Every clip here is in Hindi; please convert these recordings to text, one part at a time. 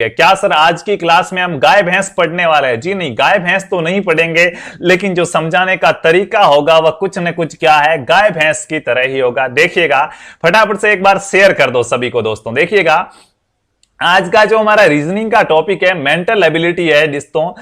है। क्या सर आज की क्लास में हम गाय भैंस पढ़ने वाले हैं? जी नहीं, गाय भैंस तो नहीं पढ़ेंगे, लेकिन जो समझाने का तरीका होगा वह कुछ न कुछ क्या है, गाय भैंस की तरह ही होगा। देखिएगा, फटाफट से एक बार शेयर कर दो सभी को दोस्तों। देखिएगा, आज का जो हमारा रीजनिंग का टॉपिक है मेंटल एबिलिटी है दोस्तों।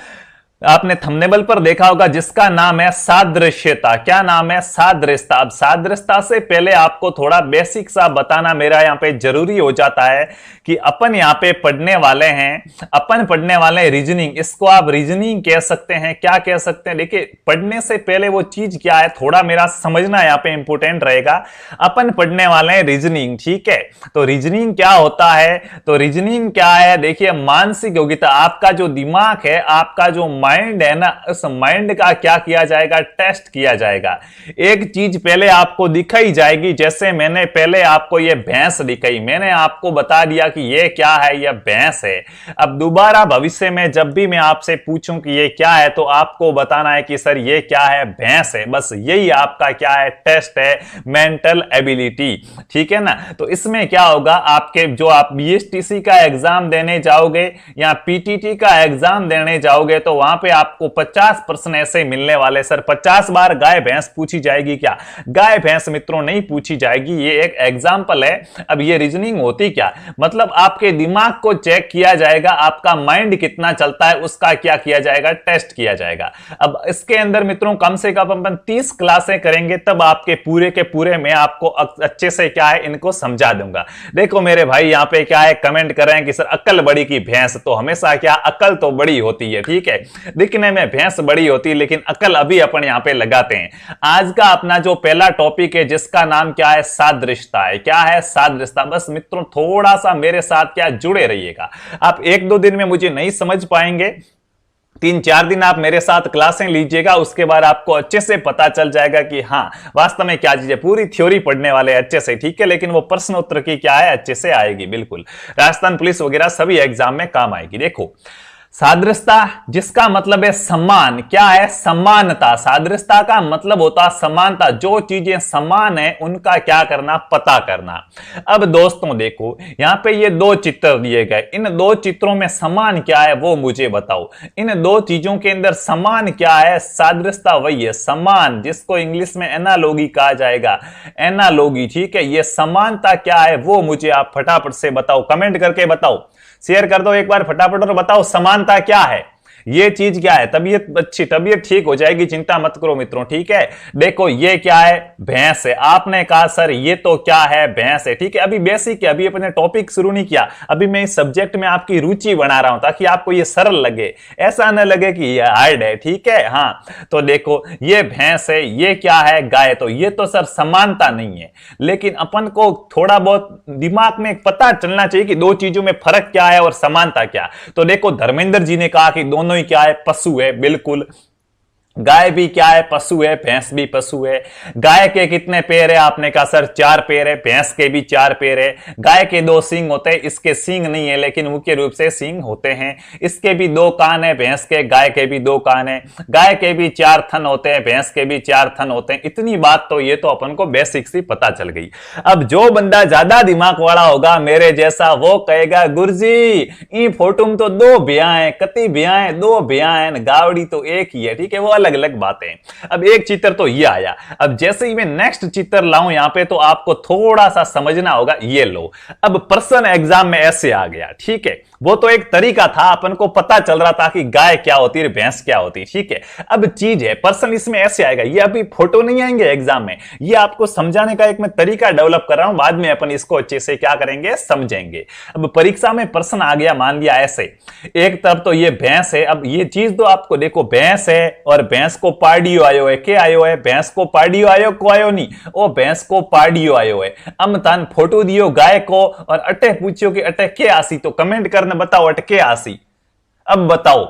आपने थंबनेल पर देखा होगा जिसका नाम है सादृश्यता। क्या नाम है? सादृश्यता। अब सादृश्यता से पहले आपको थोड़ा बेसिक सा बताना मेरा यहां पे जरूरी हो जाता है कि अपन यहां पे पढ़ने वाले हैं, अपन पढ़ने वाले हैं रीजनिंग। इसको आप रीजनिंग कह सकते हैं, क्या कह सकते हैं? देखिए, पढ़ने से पहले वो चीज क्या है थोड़ा मेरा समझना यहां पे इंपोर्टेंट रहेगा। अपन पढ़ने वाले हैं रीजनिंग, ठीक है? तो रीजनिंग क्या होता है? तो रीजनिंग क्या है? देखिए, मानसिक योग्यता, आपका जो दिमाग है, आपका जो माइंड है ना, उस माइंड का क्या किया जाएगा? टेस्ट किया जाएगा। एक चीज पहले आपको दिखाई जाएगी, जैसे मैंने पहले आपको ये भैंस दिखाई, मैंने आपको बता दिया कि ये क्या है, ये भैंस है। अब दोबारा भविष्य में जब भी मैं आपसे पूछूं कि ये क्या है, तो आपको बताना है कि सर ये क्या है? भैंस है। बस यही आपका क्या है? टेस्ट है, मेंटल एबिलिटी, ठीक है ना? तो इसमें क्या होगा, आपके जो आप बीएसटीसी का एग्जाम देने जाओगे या पीटीटी का एग्जाम देने जाओगे, तो वहां पे आपको 50% ऐसे मिलने वाले। सर 50 बार गाय भैंस पूछी जाएगी क्या? गाय भैंस मित्रों नहीं पूछी जाएगी, ये एक एग्जांपल है। अब ये रीजनिंग होती क्या, मतलब आपके दिमाग को चेक किया जाएगा, आपका माइंड कितना चलता है उसका क्या किया जाएगा? टेस्ट किया जाएगा। अब इसके अंदर मित्रों कम से कम अपन 30 क्लासें करेंगे, तब आपके पूरे के पूरे मैं आपको अच्छे से क्या है इनको समझा दूंगा। देखो मेरे भाई, यहां पे क्या है, कमेंट कर रहे हैं कि सर अक्ल बड़ी की भैंस, तो हमेशा क्या, अक्ल तो बड़ी होती है, ठीक है? दिखने में भैंस बड़ी होती है, लेकिन अकल अभी अपन यहां पे लगाते हैं। आज का अपना जो पहला टॉपिक है जिसका नाम क्या है? सादृश्यता है। क्या है? सादृश्यता। बस मित्रों थोड़ा सा मेरे साथ क्या जुड़े रहिएगा। आप 1-2 दिन में मुझे नहीं समझ पाएंगे, 3-4 दिन आप मेरे साथ क्लासें लीजिएगा, उसके बाद आपको अच्छे से पता चल जाएगा कि हाँ वास्तव में क्या चीज है। पूरी थ्योरी पढ़ने वाले अच्छे से, ठीक है? लेकिन वो प्रश्न उत्तर की क्या है, अच्छे से आएगी, बिल्कुल। राजस्थान पुलिस वगैरह सभी एग्जाम में काम आएगी। देखो, सादृश्यता जिसका मतलब है सम्मान। क्या है? समानता। सादृश्यता का मतलब होता समानता, जो चीजें समान है उनका क्या करना? पता करना। अब दोस्तों देखो, यहां पे ये 2 चित्र दिए गए, इन 2 चित्रों में समान क्या है वो मुझे बताओ। इन 2 चीजों के अंदर समान क्या है? सादृश्यता वही है, समान, जिसको इंग्लिश में एनालॉजी कहा जाएगा, एनालॉजी, ठीक है? ये समानता क्या है वो मुझे आप फटाफट से बताओ, कमेंट करके बताओ, शेयर कर दो एक बार फटाफट और बताओ समानता क्या है, ये चीज क्या है। तबीयत अच्छी, तबीयत ठीक हो जाएगी, चिंता मत करो मित्रों, ठीक है? देखो ये क्या है? भैंस है। आपने कहा सर ये तो क्या है? भैंस है, ठीक है? अभी बेसिक है, अभी अपने टॉपिक शुरू नहीं किया, अभी मैं इस सब्जेक्ट में आपकी रुचि बना रहा हूं ताकि आपको ये सरल लगे, ऐसा न लगे कि ये हार्ड है, ठीक है? हाँ, तो देखो ये भैंस है, ये क्या है? गाय। तो ये तो सर समानता नहीं है, लेकिन अपन को थोड़ा बहुत दिमाग में पता चलना चाहिए कि 2 चीजों में फर्क क्या है और समानता क्या। तो देखो, धर्मेंद्र जी ने कहा कि दोनों ही क्या है? पशु है। बिल्कुल, गाय भी क्या है? पशु है। भैंस भी पशु है। गाय के कितने पैर है? आपने कहा सर 4 पैर है। भैंस के भी 4 पैर है। गाय के 2 सींग होते हैं, इसके सींग नहीं है, लेकिन मुख्य रूप से सींग होते हैं। इसके भी 2 कान है भैंस के, गाय के भी 2 कान है। गाय के भी 4 थन होते हैं, भैंस के भी 4 थन होते हैं। इतनी बात तो ये तो अपन को बेसिक सी पता चल गई। अब जो बंदा ज्यादा दिमाग वाला होगा मेरे जैसा, वो कहेगा गुरुजी ई फोटो में तो 2 भैया है, कति भैया है? 2 भैया है, गावड़ी तो एक ही है, ठीक है? वो अलग अलग बातें। अब एक चित्र तो ये आया, अब जैसे ही मैं नेक्स्ट चित्र लाऊं यहां पे, तो आपको थोड़ा सा समझना होगा। ये लो, अब प्रश्न एग्जाम में ऐसे आ गया, ठीक है? वो तो एक तरीका था, अपन को पता चल रहा था कि गाय क्या होती है, भैंस क्या होती है, ठीक है? अब चीज है, पर्सन इसमें ऐसे आएगा, ये अभी फोटो नहीं आएंगे एग्जाम में, ये आपको समझाने का एक मैं तरीका डेवलप कर रहा हूं, बाद में अपन इसको अच्छे से क्या करेंगे, समझेंगे। अब परीक्षा में प्रश्न आ गया, मान लिया ऐसे, एक तरफ तो ये भैंस है। अब ये चीज तो आपको देखो, भैंस है और भैंस को पाडियो आयो है, क्या आयो है? भैंस को पाडियो आयो को आयो नहीं, ओ भैंस को पाडियो आयो है। अम तन फोटो दियो गाय को और अटे पूछियो कि अटे के आसी, तो कमेंट करने बताओ अटके आसी। अब बताओ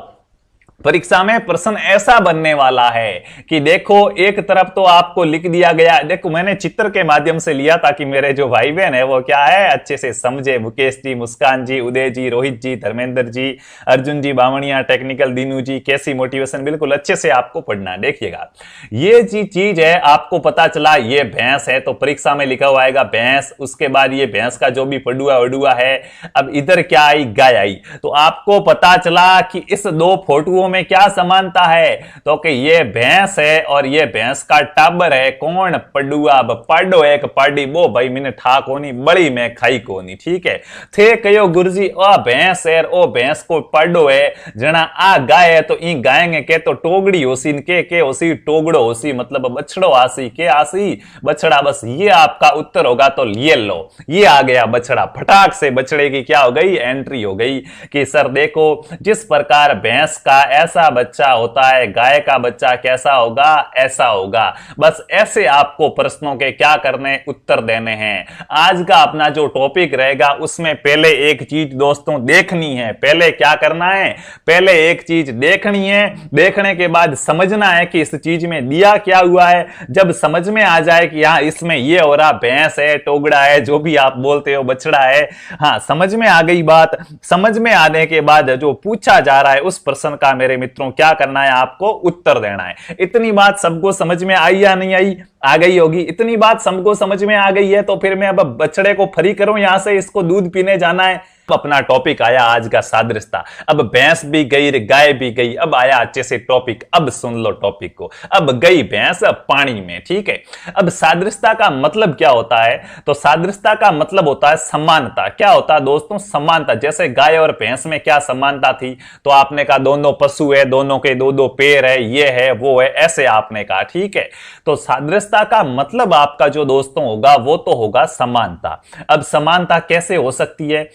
परीक्षा में प्रश्न ऐसा बनने वाला है कि देखो, एक तरफ तो आपको लिख दिया गया, देखो मैंने चित्र के माध्यम से लिया ताकि मेरे जो भाई बहन है वो क्या है अच्छे से समझे। मुकेश जी, मुस्कान जी, उदय जी, रोहित जी, धर्मेंद्र जी, अर्जुन जी, बावणिया, टेक्निकल, दीनू जी, कैसी मोटिवेशन, बिल्कुल अच्छे से आपको पढ़ना है। देखिएगा, ये चीज है, आपको पता चला ये भैंस है तो परीक्षा में लिखा हुआ आएगा भैंस, उसके बाद ये भैंस का जो भी पडुआ वडुआ है। अब इधर क्या आई, गाय आई, तो आपको पता चला कि इस दो फोटोओं में क्या समानता है, तो कि ये भैंस है और ये भैंस का टाबर है। कौन, पडुआ। पाडो एक पाडी बो भाई मैंने ठा कोनी, बड़ी मैं खाई कोनी। ठीक है, थे कयो गुरुजी ओ भैंस है, ओ भैंस को पाडो है, जना आ गाय है तो ई गायेंगे के तो टोगड़ी होसी, के होसी टोगड़ो होसी, मतलब बछड़ो आसी, के आसी बछड़ा। बस ये आपका उत्तर होगा। तो ये लो, ये आ गया बछड़ा। फटाक से बछड़े की क्या हो गई, एंट्री हो गई कि सर देखो, जिस प्रकार भैंस का ऐसा बच्चा होता है, गाय का बच्चा कैसा होगा, ऐसा होगा। बस ऐसे आपको प्रश्नों के क्या करने, उत्तर देने हैं। आज का अपना जो टॉपिक रहेगा उसमें पहले एक चीज दोस्तों देखनी है। पहले क्या करना है, पहले एक चीज देखनी है, देखने के बाद समझना है कि इस चीज में दिया क्या हुआ है। जब समझ में आ जाए कि हाँ इसमें ये हो रहा, भैंस है, टोगड़ा है, जो भी आप बोलते हो, बछड़ा है, हाँ समझ में आ गई बात। समझ में आने के बाद जो पूछा जा रहा है उस प्रश्न का मेरे मित्रों क्या करना है, आपको उत्तर देना है। इतनी बात सबको समझ में आई या नहीं आई, आ गई होगी। इतनी बात सबको समझ में आ गई है तो फिर मैं अब बछड़े को फ्री करूं यहां से, इसको दूध पीने जाना है। अपना टॉपिक आया आज का सादृश्यता। अब भैंस भी गई, गाय भी गई, अब आया अच्छे से टॉपिक। अब सुन लो टॉपिक को। अब गई भैंस पानी में, ठीक है। अब सादृश्यता का मतलब क्या होता है, तो सादृश्यता का मतलब होता है समानता। क्या होता है दोस्तों, समानता। जैसे गाय और भैंस में क्या समानता थी, तो आपने कहा दोनों पशु है, दोनों के दो दो पैर है, ये है वो है, ऐसे आपने कहा, ठीक है। तो सादृश्यता का मतलब आपका जो दोस्तों होगा वो तो होगा समानता। अब समानता कैसे हो सकती है,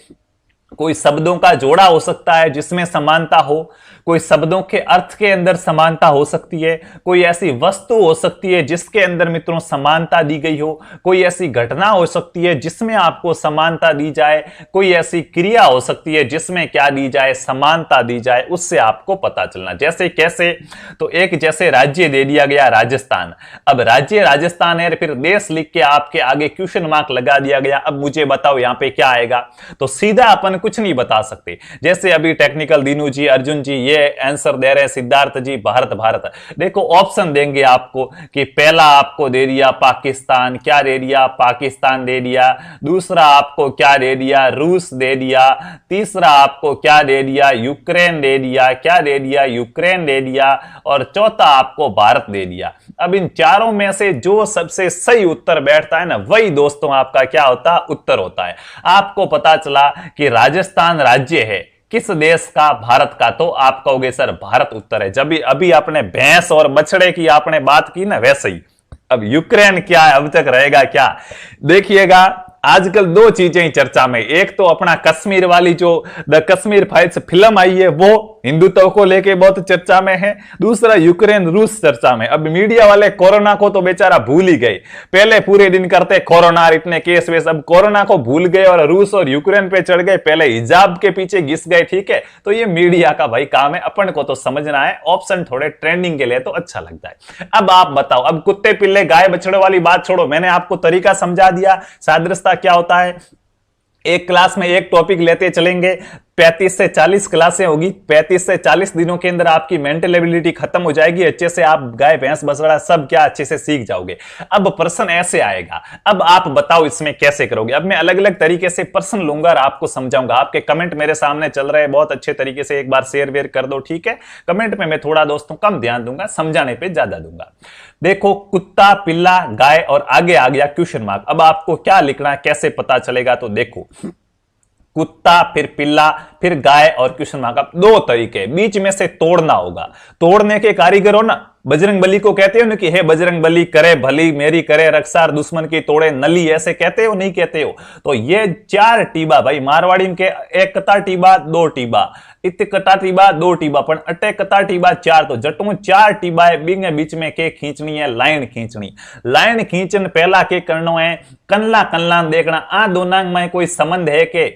कोई शब्दों का जोड़ा हो सकता है जिसमें समानता हो, कोई शब्दों के अर्थ के अंदर समानता हो सकती है, कोई ऐसी वस्तु हो सकती है जिसके अंदर मित्रों समानता दी गई हो, कोई ऐसी घटना हो सकती है जिसमें आपको समानता दी जाए, कोई ऐसी क्रिया हो सकती है जिसमें क्या दी जाए, समानता दी जाए, उससे आपको पता चलना। जैसे कैसे, तो एक जैसे राज्य दे दिया गया राजस्थान। अब राज्य राजस्थान है, फिर देश लिख के आपके आगे क्वेश्चन मार्क लगा दिया गया। अब मुझे बताओ यहां पे क्या आएगा, तो सीधा अपन कुछ नहीं बता सकते। जैसे अभी टेक्निकल दीनू जी, अर्जुन जी ये आंसर दे रहे हैं, सिद्धार्थ जी भारत भारत। देखो ऑप्शन देंगे आपको कि पहला आपको दे दिया पाकिस्तान, क्या दे दिया, पाकिस्तान दे दिया। दूसरा आपको क्या दे दिया, रूस दे दिया। तीसरा आपको क्या दे दिया, यूक्रेन दे दिया। क्या दे दिया, यूक्रेन दे दिया। और चौथा आपको भारत दे दिया। अब इन चारों में से जो सबसे सही उत्तर बैठता है ना, वही दोस्तों आपका क्या होता है, उत्तर होता है। आपको पता चला कि राजस्थान राज्य है किस देश का, भारत का, तो आप कहोगे सर भारत उत्तर है। जब अभी आपने भैंस और बछड़े की आपने बात की ना, वैसे ही अब यूक्रेन क्या है, अब तक रहेगा क्या। देखिएगा आजकल दो चीजें चर्चा में, एक तो अपना कश्मीर वाली जो द कश्मीर फाइल्स फिल्म आई है वो हिंदुत्व को लेके बहुत चर्चा में है, दूसरा यूक्रेन रूस चर्चा में। अब मीडिया वाले कोरोना को तो बेचारा भूल ही गए, पहले पूरे दिन करते कोरोना इतने केस वेस, अब कोरोना को भूल गए और रूस और यूक्रेन पे चढ़ गए, पहले हिजाब के पीछे घिस गए, ठीक है। तो ये मीडिया का भाई काम है, अपन को तो समझना है, ऑप्शन थोड़े ट्रेंडिंग के लिए तो अच्छा लगता है। अब आप बताओ, अब कुत्ते पिल्ले गाय बछड़े वाली बात छोड़ो, मैंने आपको तरीका समझा दिया सादृश्यता क्या होता है। एक क्लास में एक टॉपिक लेते चलेंगे, 35 से 40 क्लासें होगी, 35 से 40 दिनों के अंदर आपकी मेंटल एबिलिटी खत्म हो जाएगी, अच्छे से आप गाय भैंस बछड़ा सब क्या अच्छे से सीख जाओगे। अब प्रश्न ऐसे आएगा, अब आप बताओ इसमें कैसे करोगे। अब मैं अलग अलग तरीके से प्रश्न लूंगा और आपको समझाऊंगा। आपके कमेंट मेरे सामने चल रहे हैं बहुत अच्छे तरीके से, एक बार शेयर वेयर कर दो, ठीक है। कमेंट में मैं थोड़ा दोस्तों कम ध्यान दूंगा, समझाने पर ज्यादा दूंगा। देखो कुत्ता पिल्ला गाय और आगे आ गया क्वेश्चन मार्क। अब आपको क्या लिखना है, कैसे पता चलेगा, तो देखो कुत्ता फिर पिल्ला फिर गाय और क्वेश्चन मार्क। अब दो तरीके, बीच में से तोड़ना होगा। तोड़ने के कारीगर हो ना, बजरंग बली को कहते हो ना कि हे बजरंग बली करे भली मेरी करे रक्षा, दुश्मन की तोड़े नली, ऐसे कहते हो नहीं कहते हो। तो ये 4 टीबा भाई मारवाड़ी के, एक कता टीबा 2 टीबा, इत कता टीबा 2 टीबा, पण अटे कता टीबा 4, तो जटू 4 टीबा है। बिंगे बीच में के खींचनी है, लाइन खींचनी। लाइन खींचन पहला के करनो है, कनला कनला देखना, आ दोनांग में कोई संबंध है के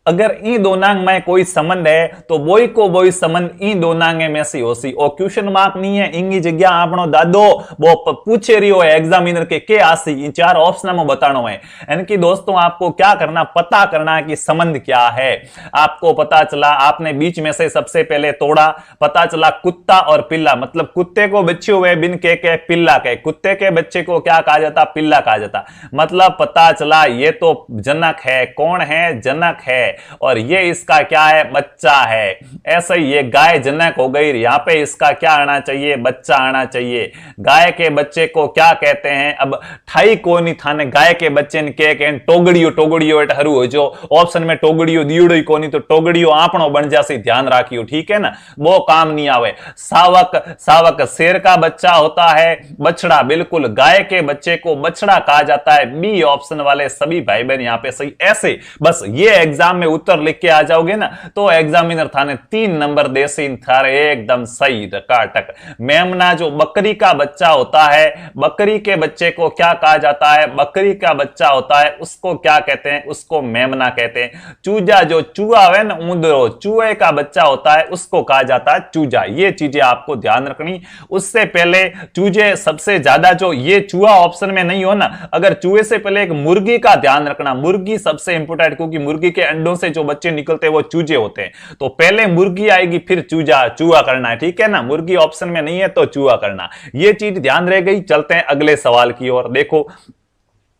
अगर इन दोनांग में कोई संबंध है तो बोई को बोई संबंध इन दोनांगे में से होसी। और क्वेश्चन मार्क नहीं है, इंगी जगह आपनो दादो वो पूछे रही हो एग्जामिनर के आसी इन 4 ऑप्शन में बताना है। यानी कि दोस्तों आपको क्या करना, पता करना है कि संबंध क्या है। आपको पता चला, आपने बीच में से सबसे पहले तोड़ा, पता चला कुत्ता और पिल्ला, मतलब कुत्ते को बच्चे हुए बिन के पिल्ला के, कुत्ते के बच्चे को क्या कहा जाता, पिल्ला कहा जाता। मतलब पता चला ये तो जनक है। कौन है, जनक है, और ये इसका क्या है, बच्चा है। ऐसे ही ये गाय जनक हो गई, यहां पे इसका क्या आना चाहिए, बच्चा आना चाहिए। गाय के बच्चे को क्या कहते हैं, अब ठाई को नहीं थाने गाय के बच्चे ने के टोगड़ियो टोगड़ियो एट हरू हो जो ऑप्शन में टोगड़ियो दियोड़ो को नहीं तो टोगड़ियो आपनो बन जासी, ध्यान राखियो, ठीक है ना, वो काम नहीं आवे। सावक, सावक शेर का बच्चा होता है, बछड़ा बिल्कुल गाय के बच्चे को बछड़ा कहा जाता है। बी ऑप्शन वाले सभी भाई बहन यहां पे सही। ऐसे बस ये एग्जाम में उत्तर लिख के आ जाओगे ना तो एग्जामिनर थाने 3 नंबर देसी थारे एकदम सही टकाटक। मेमना जो बकरी का बच्चा होता है, बकरी के बच्चे को क्या कहा जाता है, बकरी का बच्चा होता है उसको क्या कहते हैं, उसको मेमना कहते हैं। चूजा जो चूहा है ना, ऊंदरो चूहे का बच्चा होता है उसको कहा जाता है चूजा। ये चीजें आपको ध्यान रखनी। उससे पहले चूजे सबसे ज्यादा, जो ये चूहा ऑप्शन में नहीं हो ना, अगर चूहे से पहले एक मुर्गी का ध्यान रखना। मुर्गी सबसे इंपोर्टेंट, क्योंकि मुर्गी के अंडों से जो बच्चे निकलते हैं वो चूजे होते हैं। तो पहले मुर्गी आएगी फिर चूजा, चूहा करना है, ठीक है ना। मुर्गी ऑप्शन में नहीं है तो चूहा करना, ये चीज ध्यान रह गई। चलते हैं अगले सवाल की ओर। देखो,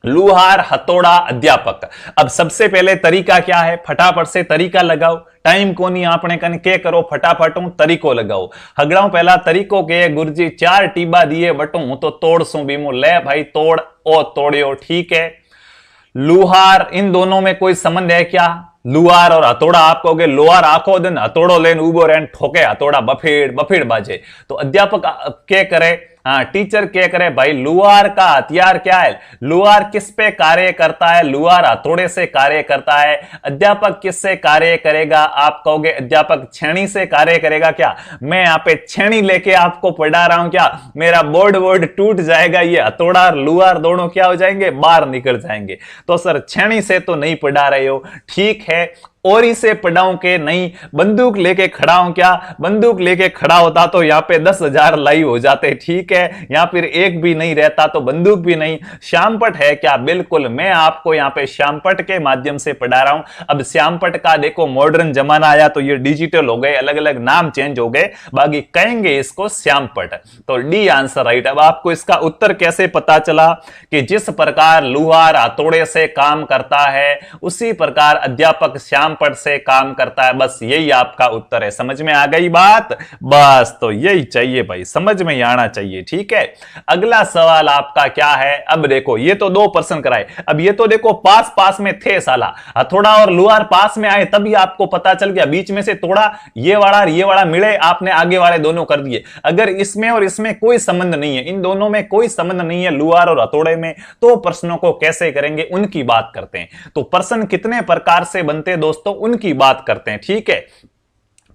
लुहार, हथौड़ा, अध्यापक। अब सबसे पहले तरीका क्या है, फटाफट से तरीका लगाओ, टाइम को नहीं आपने कन के करो, फटाफट तरीको लगाओ। हगड़ाऊ पहला तरीको के गुरुजी 4 टीबा दिए बटू तो तोड़ सू बीमू, ले भाई तोड़, ओ तोड़ियो, ठीक है। लुहार, इन दोनों में कोई संबंध है क्या, लुहार और हथौड़ा। आप कहोगे लोहार आखो दिन हथौड़ो लेन उबो रेन ठोके, हथौड़ा बफेड़ बफेड़ बाजे। तो अध्यापक क्या करे, हाँ टीचर क्या करे, भाई लुहार का हथियार क्या है, लुहार किस पे कार्य करता है, लुहार हथौड़े से कार्य करता है। अध्यापक किससे कार्य करेगा, आप कहोगे अध्यापक छेनी से कार्य करेगा। क्या मैं यहाँ पे छेनी लेके आपको पढ़ा रहा हूं क्या, मेरा बोर्ड टूट जाएगा, ये हथौड़ा और लुहार दोनों क्या हो जाएंगे, बाहर निकल जाएंगे। तो सर छेनी से तो नहीं पढ़ा रहे हो, ठीक है। और इसे पढ़ाऊं के नहीं, बंदूक लेके खड़ा हूं क्या, बंदूक लेके खड़ा होता तो यहां पे 10,000 लाइव हो जाते, ठीक है। यहां फिर एक भी नहीं रहता तो बंदूक भी नहीं। श्यामपट है क्या, बिल्कुल मैं आपको यहां पे श्यामपट के माध्यम से पढ़ा रहा हूं। अब श्यामपट का देखो मॉडर्न जमाना आया तो ये डिजिटल हो गए, अलग अलग नाम चेंज हो गए, बाकी कहेंगे इसको श्यामपट। तो डी आंसर राइट। अब आपको इसका उत्तर कैसे पता चला कि जिस प्रकार लुहार हथौड़े से काम करता है उसी प्रकार अध्यापक श्याम पट से काम करता है, बस यही आपका उत्तर है। समझ में आ गई बात, बस तो यही चाहिए भाई, समझ में आना चाहिए, ठीक है। अगला सवाल आपका क्या है, अब देखो ये तो 2 प्रश्न कराए, अब ये तो देखो पास पास में थे साला, हथौड़ा और लुहार पास में आए तभी आपको पता चल गया, बीच में से तोड़ा, ये वाला मिले, आपने आगे वाले दोनों कर दिए। अगर इसमें और इसमें कोई संबंध नहीं है, इन दोनों में कोई संबंध नहीं है लुहार और हथौड़े में, तो प्रश्नों को कैसे करेंगे उनकी बात करते हैं। तो प्रश्न कितने प्रकार से बनते हैं दोस्तों, उनकी बात करते हैं, ठीक है।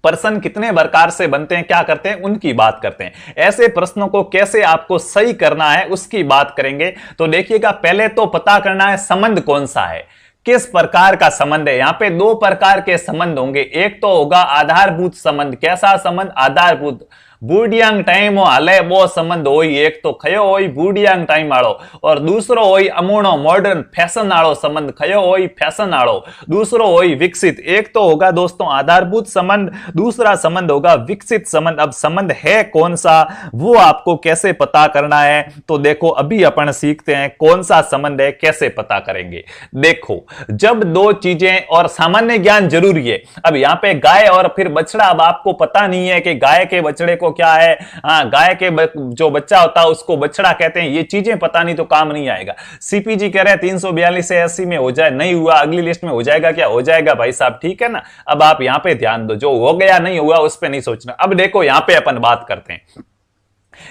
प्रश्न कितने प्रकार से बनते हैं, क्या करते हैं, उनकी बात करते हैं। ऐसे प्रश्नों को कैसे आपको सही करना है उसकी बात करेंगे। तो देखिएगा, पहले तो पता करना है संबंध कौन सा है, किस प्रकार का संबंध है। यहां पे 2 प्रकार के संबंध होंगे, एक तो होगा आधारभूत संबंध। कैसा संबंध, आधारभूत, बूढ़ियांग टाइम हाले वो संबंध हो, एक तो खयो हो बूढ़ियांग टाइम वालो, और दूसरो हो अमूणो मॉडर्न फैशन वालो संबंध, खयो हो फैशन वालो, दूसरो हो विकसित। एक तो होगा दोस्तों आधारभूत संबंध, दूसरा संबंध होगा विकसित संबंध। अब संबंध है कौन सा वो आपको कैसे पता करना है, तो देखो अभी अपन सीखते हैं कौन सा संबंध है, कैसे पता करेंगे। देखो, जब 2 चीजें, और सामान्य ज्ञान जरूरी है। अब यहां पे गाय और फिर बछड़ा, अब आपको पता नहीं है कि गाय के बछड़े को क्या है, गाय के जो बच्चा होता है उसको बछड़ा कहते हैं, ये चीजें पता नहीं तो काम नहीं आएगा। सीपीजी कह रहे हैं 342 से 80 में हो जाए, नहीं हुआ अगली लिस्ट में हो जाएगा, क्या हो जाएगा भाई साहब, ठीक है ना। अब आप यहां पे ध्यान दो, जो हो गया नहीं हुआ उस पे नहीं सोचना। अब देखो यहां पे अपन बात करते हैं,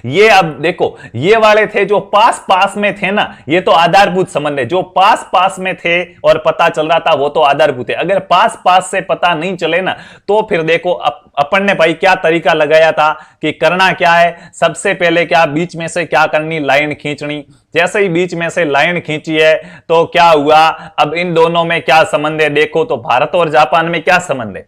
ये अब देखो, ये वाले थे जो पास पास में थे ना, ये तो आधारभूत संबंध है। जो पास पास में थे और पता चल रहा था वो तो आधारभूत है। अगर पास पास से पता नहीं चले ना, तो फिर देखो अपन ने भाई क्या तरीका लगाया था कि करना क्या है, सबसे पहले क्या बीच में से क्या करनी, लाइन खींचनी। जैसे ही बीच में से लाइन खींची है तो क्या हुआ, अब इन दोनों में क्या संबंध है देखो, तो भारत और जापान में क्या संबंध है?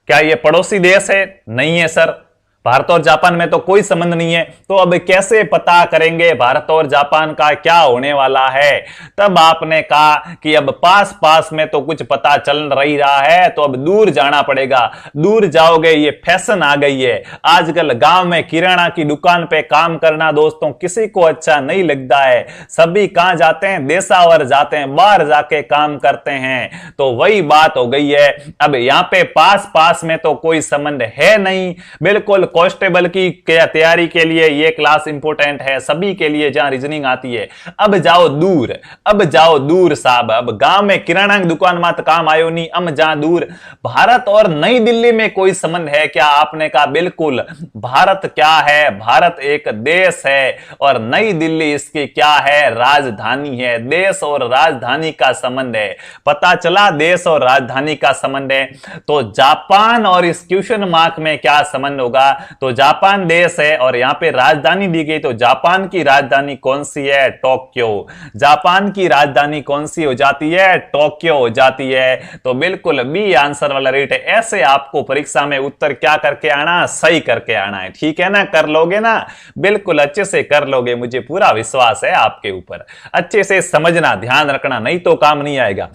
क्या ये पड़ोसी देश है? नहीं है सर, भारत और जापान में तो कोई संबंध नहीं है। तो अब कैसे पता करेंगे भारत और जापान का क्या होने वाला है? तब आपने कहा कि अब पास पास में तो कुछ पता चल रही रहा है, तो अब दूर जाना पड़ेगा। दूर जाओगे, ये फैशन आ गई है आजकल। गांव में किराना की दुकान पे काम करना दोस्तों किसी को अच्छा नहीं लगता है। सभी कहां जाते हैं? देशावर जाते हैं, बाहर जाके काम करते हैं। तो वही बात हो गई है। अब यहां पे पास पास में तो कोई संबंध है नहीं। बिल्कुल कांस्टेबल की तैयारी के लिए ये क्लास इंपॉर्टेंट है, सभी के लिए जहां रीजनिंग आती है। अब जाओ दूर, अब जाओ दूर साहब। अब गांव में किराना की दुकान मत काम आयो नहीं, अब जहां दूर। भारत और नई दिल्ली में कोई संबंध है क्या? आपने कहा बिल्कुल। भारत क्या है? भारत एक देश है और नई दिल्ली इसकी क्या है? राजधानी है। देश और राजधानी का संबंध है। पता चला देश और राजधानी का संबंध है। तो जापान और इस क्वेश्चन मार्क में क्या संबंध होगा? तो जापान देश है और यहां पे राजधानी दी गई, तो जापान की राजधानी कौन सी है? टोक्यो। जापान की राजधानी कौन सी हो जाती है? टोक्यो हो जाती है। तो बिल्कुल बी आंसर वाला रेट है। ऐसे आपको परीक्षा में उत्तर क्या करके आना? सही करके आना है। ठीक है ना? कर लोगे ना? बिल्कुल अच्छे से कर लोगे, मुझे पूरा विश्वास है आपके ऊपर। अच्छे से समझना, ध्यान रखना, नहीं तो काम नहीं आएगा।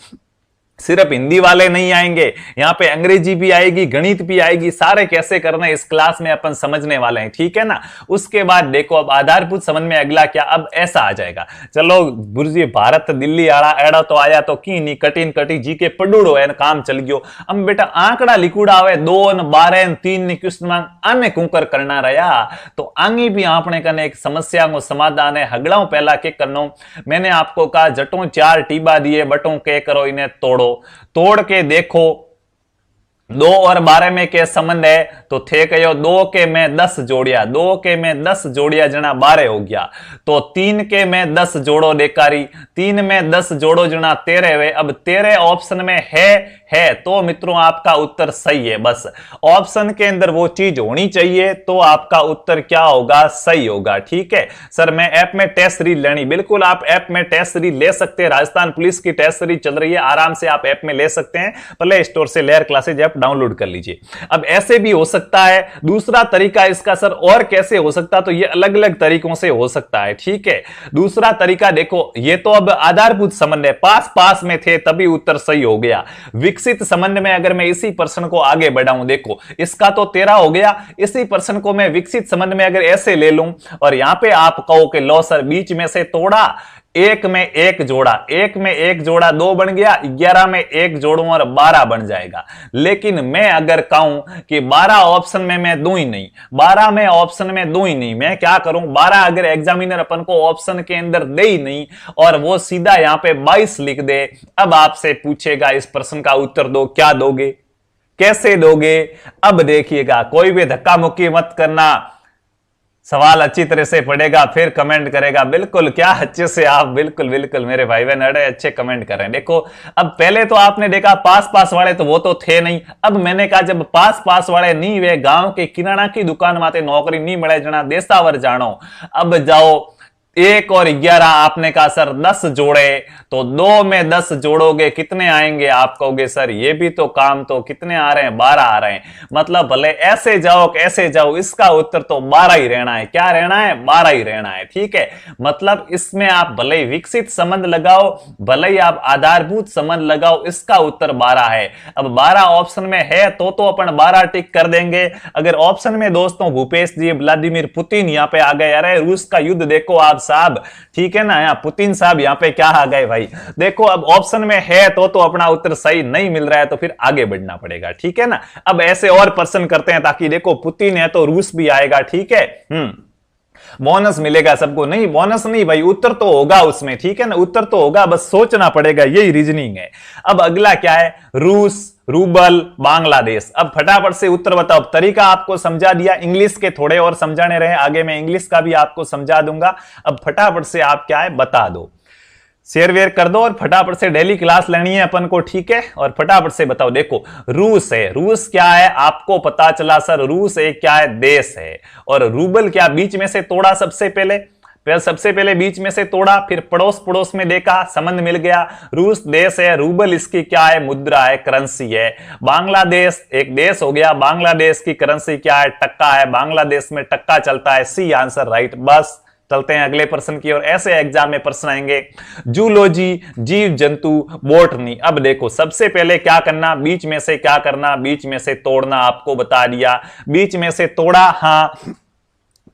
सिर्फ हिंदी वाले नहीं आएंगे, यहां पे अंग्रेजी भी आएगी, गणित भी आएगी। सारे कैसे करना इस क्लास में अपन समझने वाले हैं। ठीक है ना? उसके बाद देखो अब आधारभूत समझ में अगला क्या, अब ऐसा आ जाएगा। चलो गुरुजी भारत दिल्ली आड़ा एड़ा तो आया, तो की नहीं कटिन कटी जी के पडूड़ो है काम चल गयो। अब बेटा आंकड़ा लिखूड़ा हुए 2 12 3 क्वेश्चन आने कुंकर करना रहा। तो आगे भी आपने कने एक समस्या को समाधान है। हगड़ाओं पहला के करनो, मैंने आपको कहा जटों 4 टीबा दिए, बटों के करो इन्हें तोड़ो। तोड़ के देखो 2 और 12 में के संबंध है, तो थे कहो 2 के में 10 जोड़िया, 2 के में 10 जोड़िया जना 12 हो गया। तो 3 के में 10 जोड़ो देकारी, 3 में 10 जोड़ो जना 13 हुए। अब 13 ऑप्शन में है तो मित्रों आपका उत्तर सही है। बस ऑप्शन के अंदर वो चीज होनी चाहिए तो आपका उत्तर क्या होगा? सही होगा। ठीक है सर, मैं ऐप में टेस्ट सीरीज लेनी, बिल्कुल आप ऐप में टेस्ट सीरीज ले सकते हैं। राजस्थान पुलिस की टेस्ट सीरीज चल रही है, आराम से आप ऐप में ले सकते हैं। प्ले स्टोर से लेयर क्लासेज ऐप डाउनलोड कर लीजिए। अब ऐसे भी हो सकता है। दूसरा तरीका इसका सर और कैसे हो सकता, तो ये अलग अलग तरीकों से हो सकता है। ठीक है, दूसरा तरीका देखो, ये तो अब आधारभूत संबंध है, पास पास में थे तभी उत्तर सही हो गया। विकसित संबंध में अगर मैं इसी प्रश्न को आगे बढ़ाऊं, देखो इसका तो 13 हो गया, इसी प्रश्न को मैं विकसित संबंध में अगर ऐसे ले लूं और यहां पे आप कहो कि लो सर बीच में से तोड़ा, 1 में 1 जोड़ा, 1 में 1 जोड़ा 2 बन गया, 11 में 1 जोड़ूं और 12 बन जाएगा। लेकिन मैं अगर कहूं कि 12 ऑप्शन में मैं दूं ही नहीं, 12 में ऑप्शन में दूं ही नहीं, मैं क्या करूं, 12 अगर एग्जामिनर अपन को ऑप्शन के अंदर दे ही नहीं और वो सीधा यहां पे 22 लिख दे, अब आपसे पूछेगा इस प्रश्न का उत्तर दो, क्या दोगे, कैसे दोगे? अब देखिएगा, कोई भी धक्का मुक्की मत करना, सवाल अच्छी तरह से पढ़ेगा फिर कमेंट करेगा। बिल्कुल, क्या अच्छे से आप बिल्कुल बिल्कुल मेरे भाई बहन अड़े अच्छे कमेंट कर रहे हैं। देखो अब पहले तो आपने देखा पास पास वाले तो वो तो थे नहीं। अब मैंने कहा जब पास पास वाले नहीं वे गांव के किराना की दुकान माते नौकरी नहीं मिले जना देसावर जानो। अब जाओ 1 और 11 आपने कहा सर 10 जोड़े, तो 2 में 10 जोड़ोगे कितने आएंगे? आप कहोगे सर ये भी तो काम, तो कितने आ रहे हैं? 12 आ रहे हैं। मतलब भले ऐसे जाओ कैसे जाओ, इसका उत्तर तो 12 ही रहना है। क्या रहना है? 12 ही रहना है। ठीक है, मतलब इसमें आप भले ही विकसित संबंध लगाओ, भले ही आप आधारभूत संबंध लगाओ, इसका उत्तर 12 है। अब 12 ऑप्शन में है तो अपन 12 टिक कर देंगे। अगर ऑप्शन में दोस्तों भूपेश जी व्लादिमीर पुतिन यहां पे आ गए, अरे रूस का युद्ध देखो आप साहब, ठीक है ना, यहाँ पुतिन साहब यहाँ पे क्या आ गए भाई। देखो अब ऑप्शन में है तो अपना उत्तर सही नहीं मिल रहा है, तो फिर आगे बढ़ना पड़ेगा। ठीक है ना, अब ऐसे और प्रश्न करते हैं ताकि देखो पुतिन है तो रूस भी आएगा। ठीक है, बोनस मिलेगा सबको, नहीं बोनस नहीं भाई, उत्तर तो होगा उसमें, ठीक है ना, उत्तर तो होगा, बस सोचना पड़ेगा, यही रीजनिंग है। अब अगला क्या है, रूस, रूबल, बांग्लादेश। अब फटाफट से उत्तर बताओ। तरीका आपको समझा दिया, इंग्लिश के थोड़े और समझाने रहे, आगे मैं इंग्लिश का भी आपको समझा दूंगा। अब फटाफट से आप क्या है बता दो, शेयर वेयर कर दो और फटाफट से डेली क्लास लेनी है अपन को, ठीक है। और फटाफट से बताओ। देखो रूस है, रूस क्या है आपको पता चला सर, रूस एक क्या है देश है। और रूबल क्या, बीच में से तोड़ा सबसे पहले, सबसे पहले बीच में से तोड़ा, फिर पड़ोस पड़ोस में देखा, संबंध मिल गया, रूस देश है, रूबल इसकी क्या है मुद्रा है, करेंसी है। बांग्लादेश एक देश हो गया, बांग्लादेश की करेंसी क्या है, टक्का है, बांग्लादेश में टक्का चलता है, सी आंसर राइट। बस चलते हैं अगले प्रश्न की ओर, ऐसे एग्जाम में प्रश्न आएंगे। जूलॉजी, जीव जंतु, बॉटनी। अब देखो सबसे पहले क्या करना, बीच में से क्या करना, बीच में से तोड़ना, आपको बता दिया, बीच में से तोड़ा, हां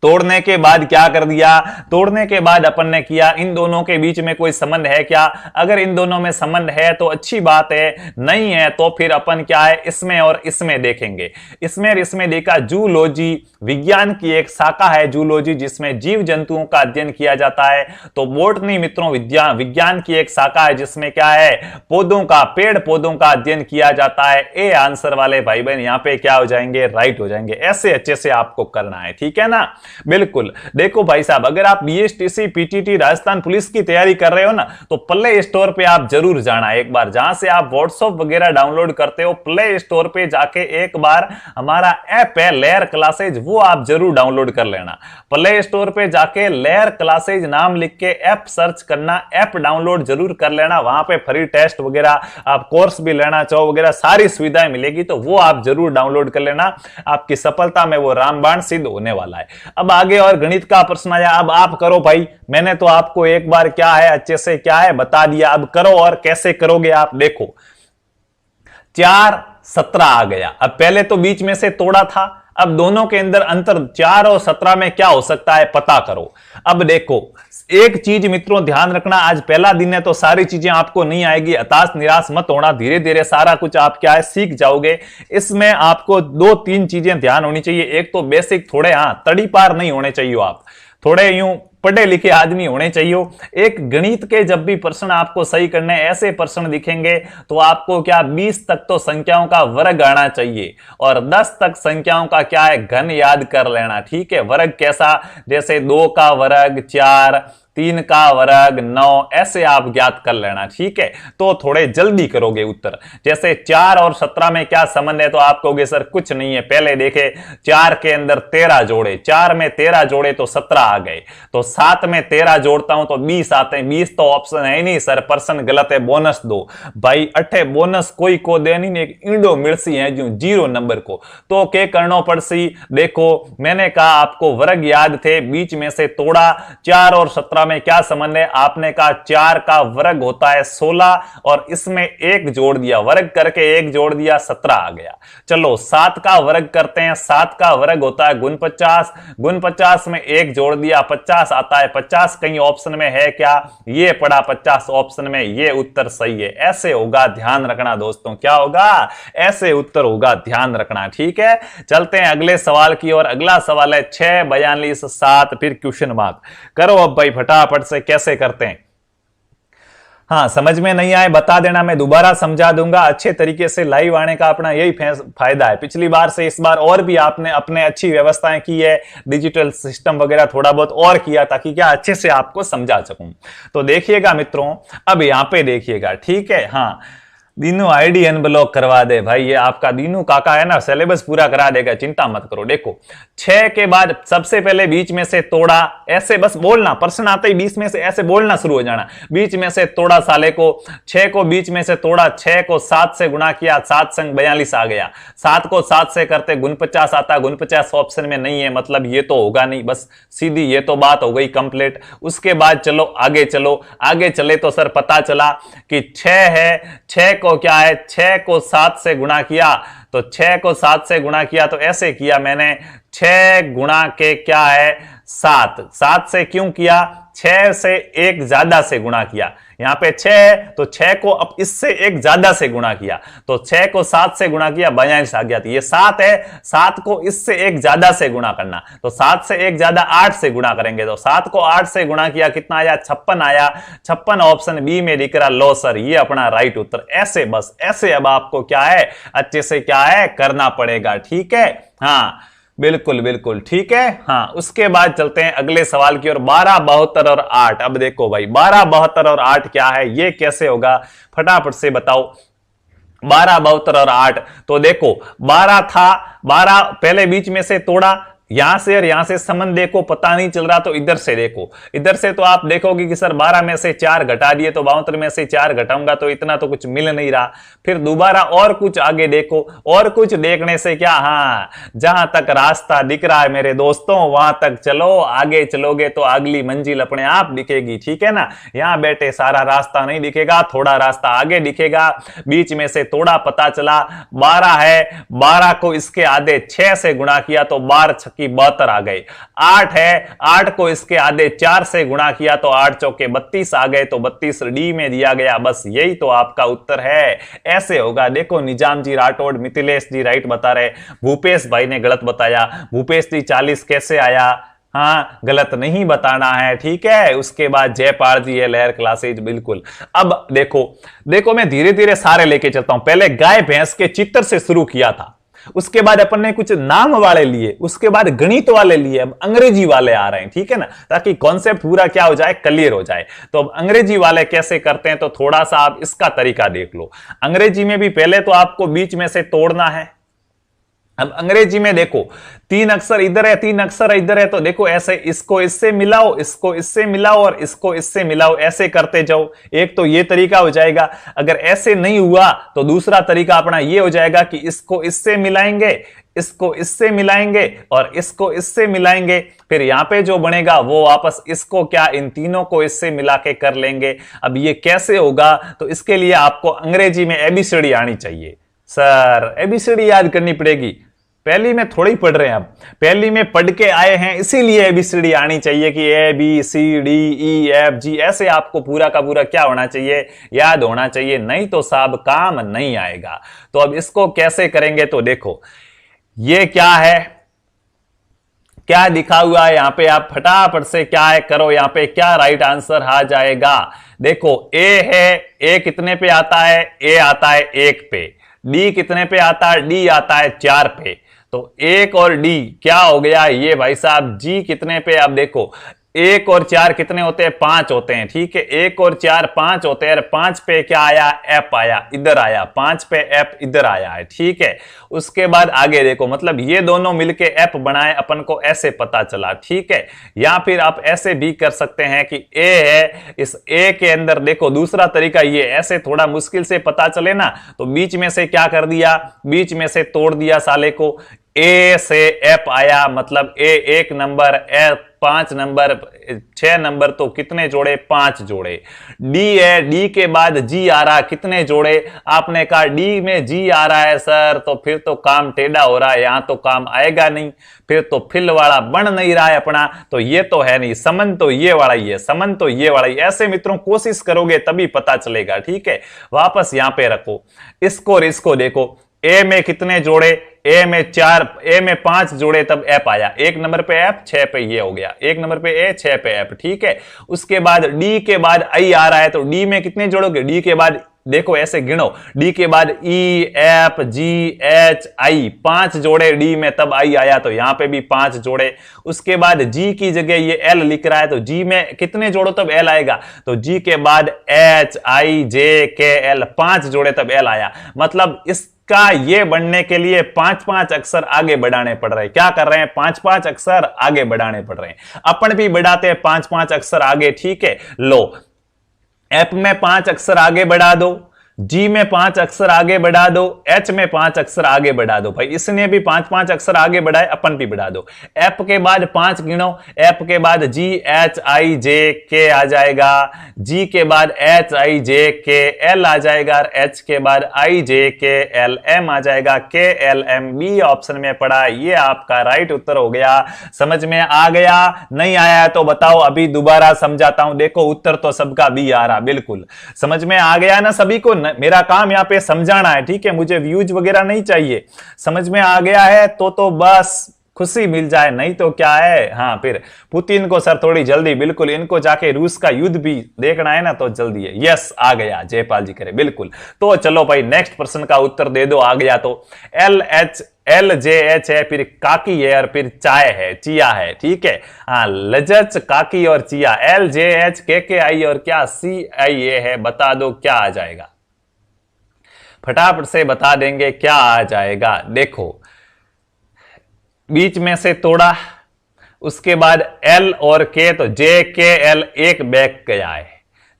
तोड़ने के बाद क्या कर दिया, तोड़ने के बाद अपन ने किया, इन दोनों के बीच में कोई संबंध है क्या, अगर इन दोनों में संबंध है तो अच्छी बात है, नहीं है तो फिर अपन क्या है इसमें और इसमें देखेंगे। इसमें और इसमें देखा, जूलॉजी विज्ञान की एक शाखा है जूलॉजी, जिसमें जीव जंतुओं का अध्ययन किया जाता है। तो बॉटनी मित्रों विज्ञान की एक शाखा है जिसमें क्या है पौधों का, पेड़ पौधों का अध्ययन किया जाता है। ए आंसर वाले भाई बहन यहां पे क्या हो जाएंगे, राइट हो जाएंगे। ऐसे अच्छे से आपको करना है, ठीक है ना, बिल्कुल। देखो भाई साहब, अगर आप बीएसटीसी पीटीटी राजस्थान पुलिस की तैयारी कर रहे हो ना, तो प्ले स्टोर पे आप जरूर जाना एक बार, जहां से आप व्हाट्सएप वगैरह डाउनलोड करते हो, प्ले स्टोर पे जाके एक बार हमारा ऐप है लेयर क्लासेज, वो आप जरूर डाउनलोड कर लेना। प्ले स्टोर पे जाके लेयर क्लासेज नाम लिख के ऐप सर्च करना, ऐप डाउनलोड जरूर कर लेना। वहां पे फ्री टेस्ट वगैरह, आप कोर्स भी लेना चाहो वगैरह सारी सुविधाएं मिलेगी, तो वो आप जरूर डाउनलोड कर लेना। आपकी सफलता में वो रामबाण सिद्ध होने वाला है। अब आगे और गणित का प्रश्न आया, अब आप करो भाई, मैंने तो आपको एक बार क्या है अच्छे से क्या है बता दिया, अब करो। और कैसे करोगे आप देखो, 4 17 आ गया। अब पहले तो बीच में से तोड़ा था, अब दोनों के अंदर अंतर 4 और 17 में क्या हो सकता है पता करो। अब देखो एक चीज मित्रों ध्यान रखना, आज पहला दिन है तो सारी चीजें आपको नहीं आएगी, हताश निराश मत होना, धीरे धीरे सारा कुछ आप क्या है सीख जाओगे। इसमें आपको 2-3 चीजें ध्यान होनी चाहिए। एक तो बेसिक थोड़े, तड़ी पार नहीं होने चाहिए, आप थोड़े यूं पढ़े लिखे आदमी होने चाहिए। एक गणित के जब भी प्रश्न आपको सही करने, ऐसे प्रश्न दिखेंगे तो आपको क्या 20 तक तो संख्याओं का वर्ग आना चाहिए और 10 तक संख्याओं का क्या है घन याद कर लेना, ठीक है। वर्ग कैसा, जैसे 2 का वर्ग 4, 3 का वर्ग 9, ऐसे आप ज्ञात कर लेना, ठीक है। तो थोड़े जल्दी करोगे उत्तर। जैसे 4 और 17 में क्या संबंध है, तो आप कहोगे सर कुछ नहीं है। पहले देखे 4 के अंदर 13 जोड़े, 4 में 13 जोड़े तो 17 आ गए, तो 7 में 13 जोड़ता हूं तो 20 आते हैं। 20 तो ऑप्शन है नहीं सर, प्रश्न गलत है, बोनस दो भाई। अठे बोनस कोई को दे नहीं, एक इंडो मिर्सी है जो 0 नंबर को, तो के करनो पड़सी। देखो मैंने कहा आपको वर्ग याद थे, बीच में से तोड़ा, 4 और 17 में क्या संबंध है, आपने कहा 4 का वर्ग होता है 16 और इसमें 1 जोड़ दिया, वर्ग करके 1 जोड़ दिया, 17 आ गया। चलो 7 का वर्ग करते हैं, 7 का वर्ग होता है गुण 50, गुण 50 में 1 जोड़ दिया, 50 आता है। 50 कहीं ऑप्शन में है क्या, ये पड़ा 50 ऑप्शन में, ये उत्तर सही है। ऐसे होगा, ध्यान रखना दोस्तों, क्या होगा, ऐसे उत्तर होगा, ध्यान रखना, ठीक है। चलते हैं अगले सवाल की ओर। अगला सवाल है 6 42 7, फिर क्वेश्चन मार्क। करो अब भाई फटाफट से, कैसे करते हैं। समझ में नहीं आए बता देना, मैं दोबारा समझा दूंगा। अच्छे तरीके से लाइव आने का अपना यही फायदा है। पिछली बार से इस बार और भी आपने अपने अच्छी व्यवस्थाएं की है, डिजिटल सिस्टम वगैरह थोड़ा बहुत और किया, ताकि क्या अच्छे से आपको समझा सकूं। तो देखिएगा मित्रों, अब यहां पे देखिएगा, ठीक है। दीनू आईडी अनब्लॉक करवा दे भाई, ये आपका दीनू काका है ना, सिलेबस पूरा करा देगा, चिंता मत करो। देखो 6 के बाद सबसे पहले बीच में से तोड़ा, ऐसे बस बोलना, प्रश्न आते ही बीच में से ऐसे बोलना शुरू हो जाना। बीच में से तोड़ा साले को, 6 को बीच में से तोड़ा, 6 को 7 से गुणा किया, 7 संग 42 आ गया। 7 को 7 से करते गुण 50 आता, गुण 50 ऑप्शन में नहीं है, मतलब ये तो होगा नहीं, बस सीधी ये तो बात हो गई कंप्लीट। उसके बाद चलो आगे, चलो आगे चले तो सर पता चला कि 6 है, 6 को क्या है, 6 को 7 से गुणा किया, तो 6 को 7 से गुणा किया तो ऐसे किया मैंने, 6 गुणा के क्या है 7, 7 से क्यों किया, 6 से एक ज्यादा से गुणा किया, यहां पे 6 है तो 6 को अब इससे एक ज्यादा से गुणा किया, तो 6 को 7 से गुणा किया 42 आ गया। तो ये 7 है, 7 को इससे एक ज्यादा से गुणा करना, तो 7 से एक ज्यादा 8 से गुणा करेंगे, तो 7 को 8 से गुणा किया कितना आया 56 आया। 56 ऑप्शन बी में दिख रहा। लो सर ये अपना राइट उत्तर। ऐसे बस ऐसे अब आपको क्या है अच्छे से क्या है करना पड़ेगा, ठीक है। हाँ बिल्कुल बिल्कुल ठीक है। हाँ उसके बाद चलते हैं अगले सवाल की ओर। 12, 72 और 8। अब देखो भाई 12, 72 और 8 क्या है, ये कैसे होगा फटाफट से बताओ। 12, 72 और 8, तो देखो 12 था, 12 पहले बीच में से तोड़ा, यहां से और यहां से संबंध देखो पता नहीं चल रहा, तो इधर से देखो, इधर से तो आप देखोगे कि सर 12 में से 4 घटा दिए तो 72 में से 4 घटाऊंगा तो इतना तो कुछ मिल नहीं रहा। फिर दोबारा और कुछ आगे देखो, और कुछ देखने से क्या, हाँ जहां तक रास्ता दिख रहा है मेरे दोस्तों वहां तक चलो, आगे चलोगे तो अगली मंजिल अपने आप दिखेगी, ठीक है ना। यहां बैठे सारा रास्ता नहीं दिखेगा, थोड़ा रास्ता आगे दिखेगा, बीच में से थोड़ा पता चला 12 है, 12 को इसके आधे 6 से गुणा किया तो 12 की 72 आ गए। 8 है, 8 को इसके आधे 4 से गुणा किया तो 8 चौके 32 आ गए, तो 32 डी में दिया गया। बस यही तो आपका उत्तर है। ऐसे होगा। देखो निजाम जी राठौड़, मिथिलेश जी राइट बता रहे, भूपेश भाई ने गलत बताया। भूपेश जी 40 कैसे आया, हाँ गलत नहीं बताना है, ठीक है। उसके बाद जयपाल जी है लहर क्लासेज, बिल्कुल। अब देखो देखो मैं धीरे धीरे सारे लेके चलता हूं। पहले गाय भैंस के चित्र से शुरू किया था, उसके बाद अपन ने कुछ नाम वाले लिए, उसके बाद गणित वाले लिए, अब अंग्रेजी वाले आ रहे हैं, ठीक है ना, ताकि कॉन्सेप्ट पूरा क्या हो जाए क्लियर हो जाए। तो अब अंग्रेजी वाले कैसे करते हैं, तो थोड़ा सा आप इसका तरीका देख लो। अंग्रेजी में भी पहले तो आपको बीच में से तोड़ना है। अब अंग्रेजी में देखो 3 अक्षर इधर है, 3 अक्षर इधर है, तो देखो ऐसे इसको इससे मिलाओ, इसको इससे मिलाओ और इसको इससे मिलाओ, ऐसे करते जाओ। एक तो ये तरीका हो जाएगा। अगर ऐसे नहीं हुआ तो दूसरा तरीका अपना ये हो जाएगा कि इसको इससे मिलाएंगे, इसको इससे मिलाएंगे और इसको इससे मिलाएंगे, फिर यहां पे जो बनेगा वो वापस इसको क्या इन तीनों को इससे मिला के कर लेंगे। अब ये कैसे होगा, तो इसके लिए आपको अंग्रेजी में एबीसीडी आनी चाहिए। सर एबीसीडी याद करनी पड़ेगी, पहली में थोड़ी पढ़ रहे हैं, आप पहली में पढ़ के आए हैं, इसीलिए एबीसीडी आनी चाहिए कि A B C D E F G, ऐसे आपको पूरा का पूरा क्या होना चाहिए, याद होना चाहिए, नहीं तो साहब काम नहीं आएगा। तो अब इसको कैसे करेंगे, तो देखो ये क्या है, क्या दिखा हुआ है यहां पे, आप फटाफट से क्या है करो, यहां पे क्या राइट आंसर आ जाएगा। देखो ए है, ए कितने पे आता है, ए आता है 1 पे, डी कितने पे आता है, डी आता है 4 पे, तो 1 और डी क्या हो गया ये भाई साहब, जी कितने पे, आप देखो 1 और 4 कितने होते हैं, 5 होते हैं, ठीक है। 1 और 4 5 होते हैं, 5 पे क्या आया, एफ आया, इधर आया, 5 पे एफ इधर आया है, ठीक है। उसके बाद आगे देखो, मतलब ये दोनों मिलके एफ बनाए, अपन को ऐसे पता चला, ठीक है। या फिर आप ऐसे भी कर सकते हैं कि ए है, इस ए के अंदर देखो दूसरा तरीका ये, ऐसे थोड़ा मुश्किल से पता चले ना, तो बीच में से क्या कर दिया, बीच में से तोड़ दिया साले को, ए से एफ आया, मतलब ए 1 नंबर, एफ 5 नंबर, 6 नंबर, तो कितने जोड़े, 5 जोड़े। डी है, डी के बाद जी आ रहा, कितने जोड़े, आपने कहा डी में जी आ रहा है सर, तो फिर तो काम टेढ़ा हो रहा है, यहां तो काम आएगा नहीं, फिर तो फिल वाला बन नहीं रहा है अपना, तो ये तो है नहीं, समन तो ये वाला ही है, समन तो ये वाला ही। ऐसे मित्रों कोशिश करोगे तभी पता चलेगा, ठीक है। वापस यहां पे रखो इसको और इसको, देखो ए में कितने जोड़े, ए में 4, ए में 5 जोड़े, तब एफ आया, 1 नंबर पे एफ, 6 पे ये हो गया, 1 नंबर पे ए, 6 पे एफ, ठीक है। उसके बाद डी के बाद आई आ रहा है, तो डी में कितने जोड़ोगे, डी के बाद देखो ऐसे गिनो, डी के बाद ई एफ जी एच आई, 5 जोड़े डी में, तब आई आया, तो यहां पे भी 5 जोड़े। उसके बाद जी की जगह ये एल लिख रहा है, तो जी में कितने जोड़ो तब एल आएगा, तो जी के बाद एच आई जे के एल, 5 जोड़े तब एल आया। मतलब इसका ये बनने के लिए 5-5 अक्षर आगे बढ़ाने पड़ रहे हैं। क्या कर रहे हैं, 5-5 अक्षर आगे बढ़ाने पड़ रहे हैं। अपन भी बढ़ाते हैं 5-5 अक्षर आगे, ठीक है। लो एफ में 5 अक्षर आगे बढ़ा दो, जी में 5 अक्षर आगे बढ़ा दो, एच में 5 अक्षर आगे बढ़ा दो। भाई इसने भी 5-5 अक्षर आगे बढ़ाए, अपन भी बढ़ा दो। एफ के बाद 5 गिनो, एफ के बाद जी एच आई जे के आ जाएगा, जी के बाद एच आई जे के एल आ जाएगा, एच के बाद आई जे के एल एम आ जाएगा, के एल एम। बी ऑप्शन में पड़ा, ये आपका राइट उत्तर हो गया। समझ में आ गया? नहीं आया तो बताओ, अभी दोबारा समझाता हूं। देखो उत्तर तो सबका बी आ रहा, बिल्कुल समझ में आ गया ना सभी को। मेरा काम यहां पे समझाना है, ठीक है, मुझे व्यूज वगैरह नहीं चाहिए। समझ में आ गया है तो बस खुशी मिल जाए, नहीं तो क्या है। हाँ, फिर पुतिन को सर थोड़ी जल्दी, बिल्कुल इनको जाके रूस का युद्ध भी देखना है ना, तो जल्दी है। यस आ गया, जयपाल जी करे, बिल्कुल। तो चलो भाई नेक्स्ट प्रश्न का उत्तर दे दो, आ गया तो। एल जे एच है, फिर काकी है, और फिर चाय है, चिया है, ठीक है। हाँ, लजच, काकी और चिया, एल जे एच के आई और क्या सी आई ए है। बता दो क्या आ जाएगा, फटाफट से बता देंगे क्या आ जाएगा। देखो बीच में से तोड़ा, उसके बाद एल और के, तो जे के एल एक बैक गया है,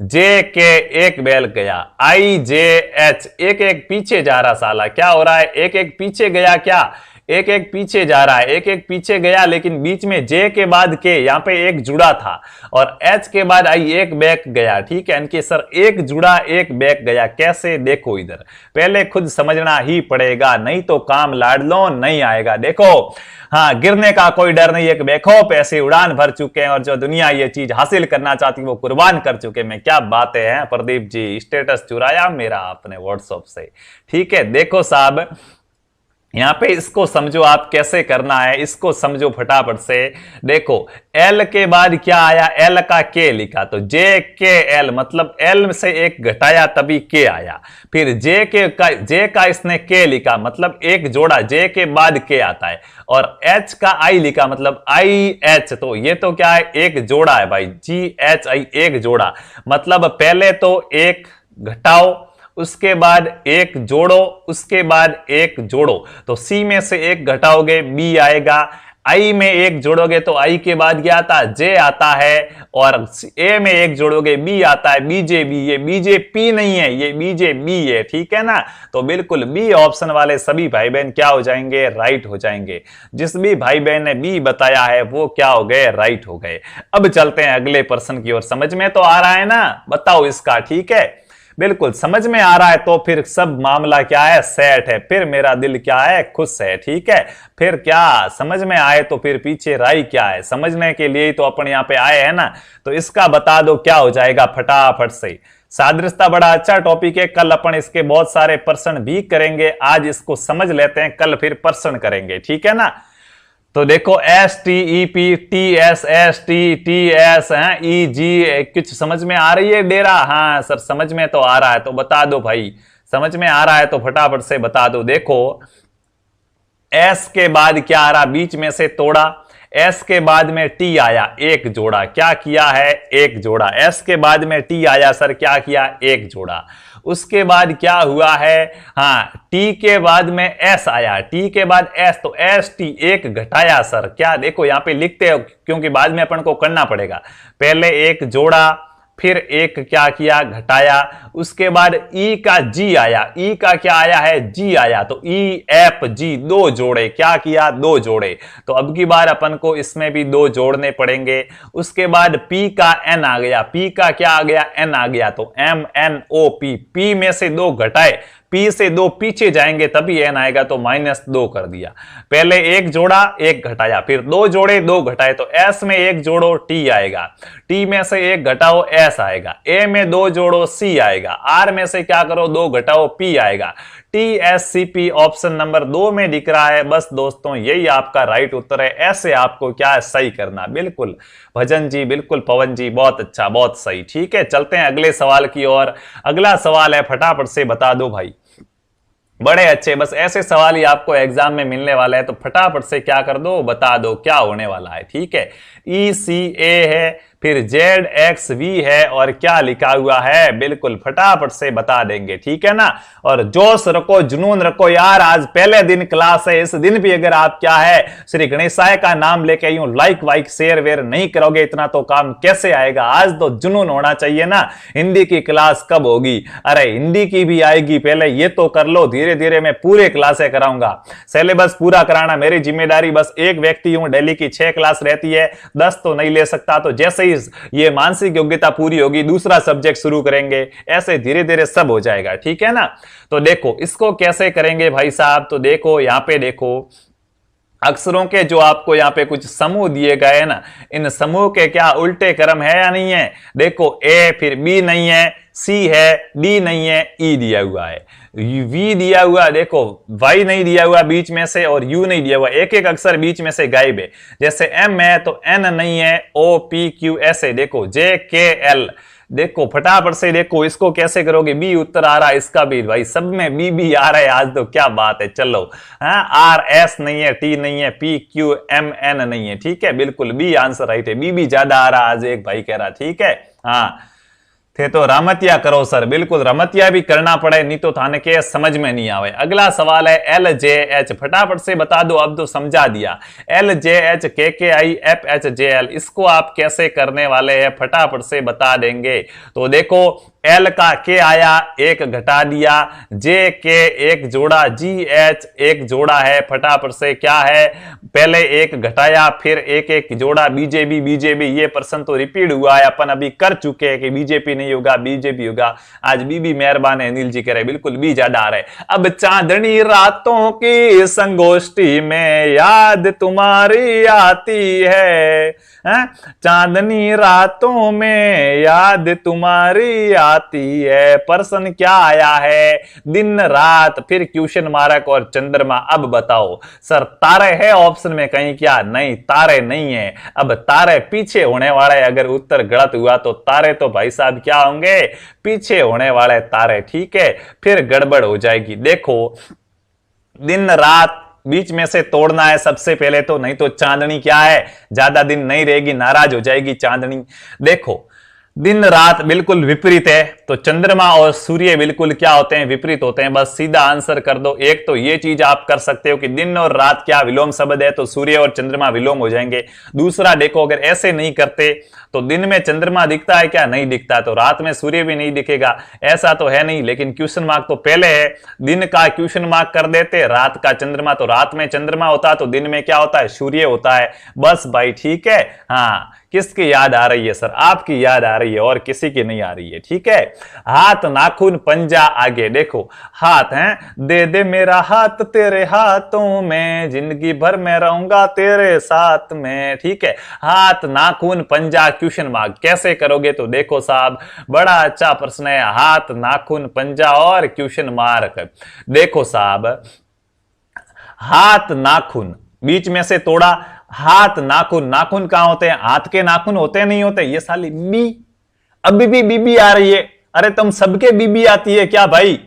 जे के एक बैल गया, आई जे एच एक एक पीछे जा रहा। साला क्या हो रहा है, एक एक पीछे गया, क्या एक एक पीछे जा रहा है, एक एक पीछे गया, लेकिन बीच में जे के बाद के यहां पे एक जुड़ा था, और एच के बाद आई एक बैक गया, ठीक है। इनके सर एक जुड़ा एक बैक गया, कैसे? देखो इधर पहले खुद समझना ही पड़ेगा, नहीं तो काम लाड लो नहीं आएगा। देखो हाँ, गिरने का कोई डर नहीं, एक बेखौफ ऐसे उड़ान भर चुके हैं, और जो दुनिया ये चीज हासिल करना चाहती वो कुर्बान कर चुके। मैं क्या बातें हैं प्रदीप जी, स्टेटस चुराया मेरा आपने व्हाट्सएप से, ठीक है। देखो साहब यहां पे इसको समझो, आप कैसे करना है इसको समझो फटाफट से। देखो एल के बाद क्या आया, एल का के लिखा, तो जे के एल मतलब एल से एक घटाया तभी के आया। फिर जे का इसने के लिखा, मतलब एक जोड़ा, जे के बाद के आता है। और एच का आई लिखा, मतलब आई एच, तो ये तो क्या है, एक जोड़ा है भाई, जी एच आई एक जोड़ा। मतलब पहले तो एक घटाओ, उसके बाद एक जोड़ो, उसके बाद एक जोड़ो, तो सी में से एक घटाओगे बी आएगा। आई में एक जोड़ोगे तो आई के बाद क्या आता, जे आता है, और ए में एक जोड़ोगे बी आता है, बीजे बी। ये बीजे पी नहीं है, ये बीजे बी है, ठीक है ना। तो बिल्कुल बी ऑप्शन वाले सभी भाई बहन क्या हो जाएंगे, राइट हो जाएंगे। जिस भी भाई बहन ने बी बताया है वो क्या हो गए, राइट हो गए। अब चलते हैं अगले प्रश्न की ओर। समझ में तो आ रहा है ना, बताओ इसका, ठीक है बिल्कुल समझ में आ रहा है तो फिर सब मामला क्या है, सेट है। फिर मेरा दिल क्या है, खुश है, ठीक है। फिर क्या समझ में आए तो फिर पीछे राय क्या है, समझने के लिए ही तो अपन यहाँ पे आए हैं ना। तो इसका बता दो क्या हो जाएगा फटाफट से। सादृश्यता बड़ा अच्छा टॉपिक है, कल अपन इसके बहुत सारे प्रश्न भी करेंगे। आज इसको समझ लेते हैं, कल फिर प्रश्न करेंगे, ठीक है ना। तो देखो S T E P T S T T S E G, कुछ समझ में आ रही है डेरा? हाँ सर समझ में तो आ रहा है, तो बता दो भाई, समझ में आ रहा है तो फटाफट से बता दो। देखो एस के बाद क्या आ रहा, बीच में से तोड़ा, एस के बाद में टी आया, एक जोड़ा, क्या किया है, एक जोड़ा। एस के बाद में टी आया सर, क्या किया, एक जोड़ा। उसके बाद क्या हुआ है, हाँ टी के बाद में एस आया, टी के बाद एस, तो एस टी एक घटाया सर, क्या देखो यहां पे लिखते हो क्योंकि बाद में अपन को करना पड़ेगा। पहले एक जोड़ा, फिर एक क्या किया, घटाया। उसके बाद ई का जी आया, ई का क्या आया है, जी आया, तो ई एफ जी दो जोड़े, क्या किया, दो जोड़े। तो अब की बार अपन को इसमें भी दो जोड़ने पड़ेंगे। उसके बाद पी का एन आ गया, पी का क्या आ गया, एन आ गया, तो M N O P, P में से दो घटाए, पी से दो पीछे जाएंगे तभी एन आएगा, तो -2 कर दिया। पहले एक जोड़ा एक घटाया, फिर दो जोड़े दो घटाए, तो एस में एक जोड़ो टी आएगा, टी में से एक घटाओ एस आएगा, ए में दो जोड़ो सी आएगा, आर में से क्या करो दो घटाओ पी आएगा। TSCP ऑप्शन नंबर 2 में दिख रहा है। बस दोस्तों यही आपका राइट उत्तर है। ऐसे आपको क्या है, सही करना। बिल्कुल भजन जी, बिल्कुल पवन जी, बहुत अच्छा, बहुत सही। ठीक है, चलते हैं अगले सवाल की ओर। अगला सवाल है, फटाफट से बता दो भाई, बड़े अच्छे, बस ऐसे सवाल ही आपको एग्जाम में मिलने वाला है, तो फटाफट से क्या कर दो, बता दो क्या होने वाला है। ठीक है, ECA है, फिर जेड एक्स वी है और क्या लिखा हुआ है, बिल्कुल फटाफट से बता देंगे, ठीक है ना। और जोश रखो, जुनून रखो यार, आज पहले दिन क्लास है, इस दिन भी अगर आप क्या है श्री गणेशाय का नाम लेके यूं लाइक वाइक शेयर वेयर नहीं करोगे, इतना तो काम कैसे आएगा। आज तो जुनून होना चाहिए ना। हिंदी की क्लास कब होगी, अरे हिंदी की भी आएगी, पहले ये तो कर लो, धीरे धीरे मैं पूरे क्लासें कराऊंगा। सिलेबस पूरा कराना मेरी जिम्मेदारी, बस एक व्यक्ति हूं, डेली की 6 क्लास रहती है, 10 तो नहीं ले सकता। तो जैसे ही ये मानसिक योग्यता पूरी होगी दूसरा सब्जेक्ट शुरू करेंगे, ऐसे धीरे धीरे सब हो जाएगा, ठीक है ना। तो देखो इसको कैसे करेंगे भाई साहब, तो देखो यहां पे देखो अक्षरों के जो आपको यहां पे कुछ समूह दिए गए हैं ना, इन समूह के क्या उल्टे क्रम है या नहीं है। देखो ए, फिर बी नहीं है, सी है, डी नहीं है, ई दिया हुआ है, वी दिया हुआ, देखो वाई नहीं दिया हुआ बीच में से, और यू नहीं दिया हुआ, एक एक अक्षर बीच में से गायब है। जैसे एम है तो एन नहीं है, ओ पी क्यू ऐसे, देखो जे के एल, देखो फटाफट से देखो इसको कैसे करोगे। बी उत्तर आ रहा है इसका भी, भाई सब में बी बी आ रहा है आज तो, क्या बात है। चलो हाँ, आर एस नहीं है, टी नहीं है, पी क्यू एम एन नहीं है, ठीक है, बिल्कुल बी आंसर राइट है। बी भी ज्यादा आ रहा आज, एक भाई कह रहा, ठीक है। हाँ थे तो रामतिया करो सर, बिल्कुल रामतिया भी करना पड़े, नहीं तो थाने के समझ में नहीं आवे। अगला सवाल है एल जे एच, फटाफट से बता दो, अब तो समझा दिया। एल जे एच के I F H J L, इसको आप कैसे करने वाले हैं, फटाफट से बता देंगे। तो देखो एल का के आया, एक घटा दिया, जे के एक जोड़ा, जी एच एक जोड़ा है, फटाफट से क्या है, पहले एक घटाया फिर एक एक जोड़ा, बीजेपी बीजेपी, ये प्रश्न तो रिपीट हुआ है, अपन अभी कर चुके हैं कि बीजेपी नहीं होगा बीजेपी होगा। आज बीबी मेहरबान है, अनिल जी कह रहे बिल्कुल बी ज्यादा आ रहे। अब चांदनी रातों की संगोष्ठी में याद तुम्हारी आती है, चांदनी रातों में याद तुम्हारी आती है। प्रश्न क्या आया है, दिन रात, फिर क्वेश्चन मार्क और चंद्रमा। अब बताओ सर तारे है ऑप्शन में कहीं, क्या नहीं, तारे नहीं है। अब तारे पीछे होने वाले, अगर उत्तर गलत हुआ तो तारे तो भाई साहब क्या होंगे, पीछे होने वाले तारे, ठीक है, फिर गड़बड़ हो जाएगी। देखो दिन रात बीच में से तोड़ना है सबसे पहले तो, नहीं तो चांदनी क्या है, ज्यादा दिन नहीं रहेगी, नाराज हो जाएगी चांदनी। देखो दिन रात बिल्कुल विपरीत है, तो चंद्रमा और सूर्य बिल्कुल क्या होते हैं, विपरीत होते हैं। बस सीधा आंसर कर दो। एक तो ये चीज आप कर सकते हो कि दिन और रात क्या विलोम शब्द है, तो सूर्य और चंद्रमा विलोम हो जाएंगे। दूसरा देखो अगर ऐसे नहीं करते तो दिन में चंद्रमा दिखता है क्या, नहीं दिखता, तो रात में सूर्य भी नहीं दिखेगा, ऐसा तो है नहीं। लेकिन क्वेश्चन मार्क तो पहले है, दिन का क्वेश्चन मार्क कर देते, रात का चंद्रमा, तो रात में चंद्रमा होता तो दिन में क्या होता है, सूर्य होता है। बस भाई ठीक है। हाँ किसकी याद आ रही है सर, आपकी याद आ रही है और किसी की नहीं आ रही है, ठीक है। हाथ नाखून पंजा आगे, देखो हाथ है, दे दे मेरा हाथ तेरे हाथों में, जिंदगी भर मैं रहूंगा तेरे साथ में, ठीक है। हाथ नाखून पंजा क्वेश्चन मार्क, कैसे करोगे, तो देखो साहब बड़ा अच्छा प्रश्न है, हाथ नाखून पंजा और क्वेश्चन मार्क। देखो साहब हाथ नाखून बीच में से तोड़ा, हाथ नाखून, नाखून कहां होते हैं, हाथ के नाखून होते नहीं होते, ये साली बी, अभी भी बीबी आ रही है। अरे तुम सबके बीबी आती है क्या भाई,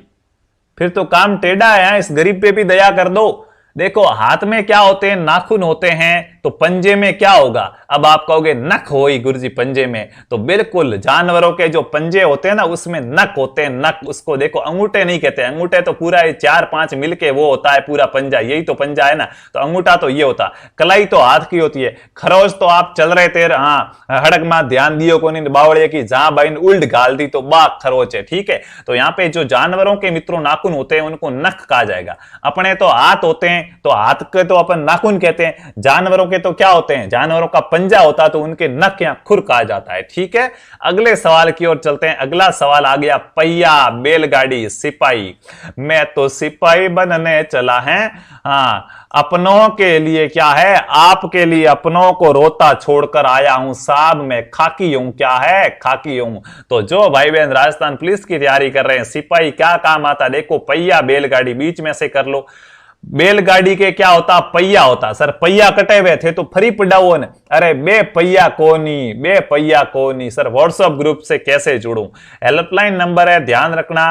फिर तो काम टेढ़ा है, इस गरीब पे भी दया कर दो। देखो हाथ में क्या होते हैं, नाखून होते हैं, तो पंजे में क्या होगा। अब आप कहोगे नख होई गुरुजी पंजे में, तो बिल्कुल जानवरों के जो पंजे होते हैं ना उसमें नख होते हैं, नख, उसको देखो अंगूठे नहीं कहते, अंगूठे तो पूरा 4-5 मिलके वो होता है पूरा पंजा, यही तो पंजा है ना, तो अंगूठा तो ये होता। कलाई तो हाथ की होती है, खरोच तो आप चल रहे थे, हाँ हड़क में ध्यान दियो को नहीं, बावड़े की जहां बाइन उल्ट गाल दी तो बाघ खरोच है, ठीक है। तो यहाँ पे जो जानवरों के मित्रों नाखून होते हैं उनको नख कहा जाएगा। अपने तो हाथ होते हैं, तो हाथ के तो अपन नाखून कहते हैं, जानवरों के तो क्या होते हैं, जानवरों का पंजा होता तो उनके नख या खुर कहा जाता है, ठीक है। अगले सवाल की ओर चलते हैं। अगला सवाल आ गया, पहिया, बैलगाड़ी, सिपाही। मैं तो सिपाही बनने चला है, हाँ अपनों के लिए क्या है, आपके लिए अपनों को रोता छोड़कर आया हूं, साहब मैं खाकी हूं, क्या है, खाकी हूं। तो जो भाई बहन राजस्थान पुलिस की तैयारी कर रहे हैं, सिपाही क्या काम आता, देखो पहिया बैलगाड़ी बीच में से कर लो। बैलगाड़ी के क्या होता, पहिया होता, सर पहिया कटे हुए थे तो फरी पड़ाओ ने, अरे बे पहिया कोनी, बे पहिया कोनी। सर व्हाट्सएप ग्रुप से कैसे जुड़ूं, हेल्पलाइन नंबर है ध्यान रखना,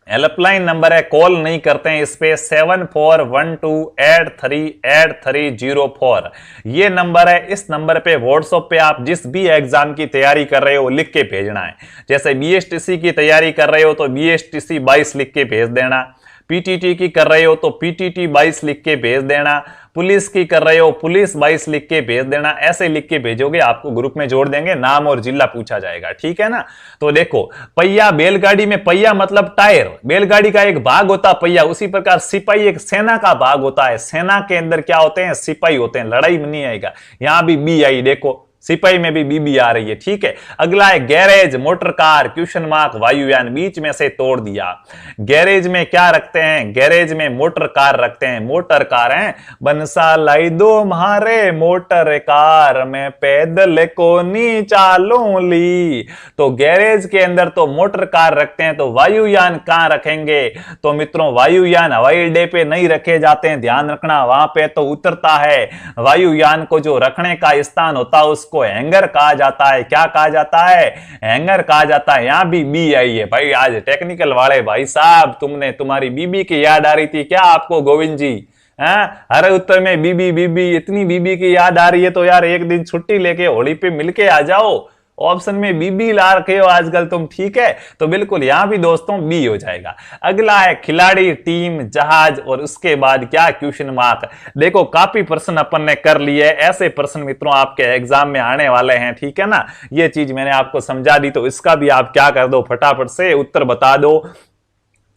हेल्पलाइन नंबर है, कॉल नहीं करते हैं इस पे। 7412838304 ये नंबर है। इस नंबर पे व्हाट्सएप पे आप जिस भी एग्जाम की तैयारी कर रहे हो लिख के भेजना है। जैसे बीएसटीसी की तैयारी कर रहे हो तो बीएसटीसी 22 लिख के भेज देना, पीटीटी की कर रहे हो तो पीटीटी 22 लिख के भेज देना, पुलिस की कर रहे हो पुलिस 22 लिख के भेज देना। ऐसे लिख के भेजोगे, आपको ग्रुप में जोड़ देंगे, नाम और जिला पूछा जाएगा, ठीक है ना। तो देखो, पहिया बैलगाड़ी में, पहिया मतलब टायर, बैलगाड़ी का एक भाग होता है पहिया। उसी प्रकार सिपाही एक सेना का भाग होता है। सेना के अंदर क्या होते हैं? सिपाही होते हैं। लड़ाई में नहीं आएगा, यहां भी बी आई, देखो सिपाही में भी बीबी आ रही है, ठीक है। अगला है garage, motor car, question mark, वायुयान, बीच में से तोड़ दिया। गैरेज में क्या रखते हैं? गैरेज में मोटर कार रखते हैं। मोटर कार है, बनसा लाई दो म्हारे मोटर कार, मैं पैदल को नी चालू ली। तो गैरेज के अंदर तो मोटर कार रखते हैं, तो वायुयान कहां रखेंगे? तो मित्रों, वायुयान हवाई अड्डे पे नहीं रखे जाते हैं, ध्यान रखना, वहां पे तो उतरता है। वायुयान को जो रखने का स्थान होता है उसको हैंगर कहा जाता है। क्या कहा जाता है? हैंगर कहा जाता है। यहां भी बी आई है भाई। आज टेक्निकल वाले भाई साहब, तुम्हारी बीबी की याद आ रही थी क्या आपको गोविंद जी? हर उत्तर में बीबी बीबी, इतनी बीबी की याद आ रही है तो यार एक दिन छुट्टी लेके होली पे मिलके आ जाओ। ऑप्शन में बीबी ला रखे हो आजकल तुम, ठीक है। तो बिल्कुल यहां भी दोस्तों बी हो जाएगा। अगला है खिलाड़ी, टीम, जहाज, और उसके बाद क्या? Question mark. देखो काफी प्रश्न अपन ने कर लिए, ऐसे प्रश्न मित्रों आपके एग्जाम में आने वाले हैं, ठीक है ना। ये चीज मैंने आपको समझा दी, तो इसका भी आप क्या कर दो, फटाफट से उत्तर बता दो।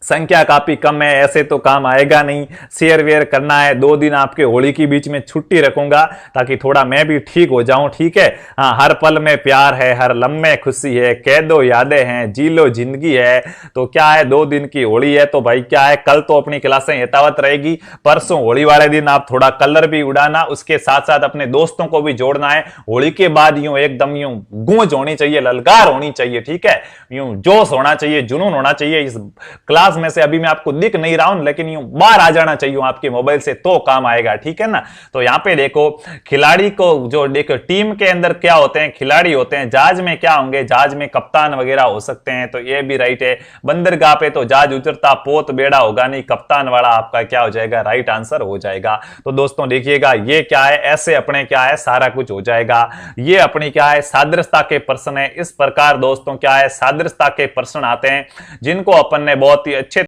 संख्या काफी कम है, ऐसे तो काम आएगा नहीं। शेयर वेयर करना है। 2 दिन आपके होली के बीच में छुट्टी रखूंगा ताकि थोड़ा मैं भी ठीक हो जाऊं, ठीक है। हाँ, हर पल में प्यार है, हर लम्हे खुशी है, कह दो यादें हैं, जी लो जिंदगी है। तो क्या है, 2 दिन की होली है, तो भाई क्या है, कल तो अपनी क्लासें यथावत रहेगी। परसों होली वाले दिन आप थोड़ा कलर भी उड़ाना, उसके साथ साथ अपने दोस्तों को भी जोड़ना है। होली के बाद यूं एकदम यूं गूंज होनी चाहिए, ललकार होनी चाहिए, ठीक है। यूं जोश होना चाहिए, जुनून होना चाहिए। इस क्लास में से अभी मैं आपको दिख नहीं रहा हूं, लेकिन यूं बाहर आ जाना चाहिए आपके मोबाइल से, तो काम आएगा, ठीक है ना। तो यहां पे देखो, खिलाड़ी को जो देखो, टीम के अंदर क्या होते हैं? खिलाड़ी होते हैं। जहाज में क्या होंगे? जहाज में कप्तान वगैरह हो सकते हैं, तो ये भी राइट है। बंदरगाह पे तो जहाज उतरता, पोत बेड़ा होगा नहीं, कप्तान वाला आपका क्या हो जाएगा? राइट आंसर हो जाएगा। तो दोस्तों देखिएगा, ये क्या है, ऐसे अपने क्या है, सारा कुछ हो जाएगा। ये अपनी क्या है, सादृश्यता के प्रश्न है। इस प्रकार दोस्तों क्या है, सादृश्यता के प्रश्न आते हैं, जिनको अपन ने बहुत ही अच्छे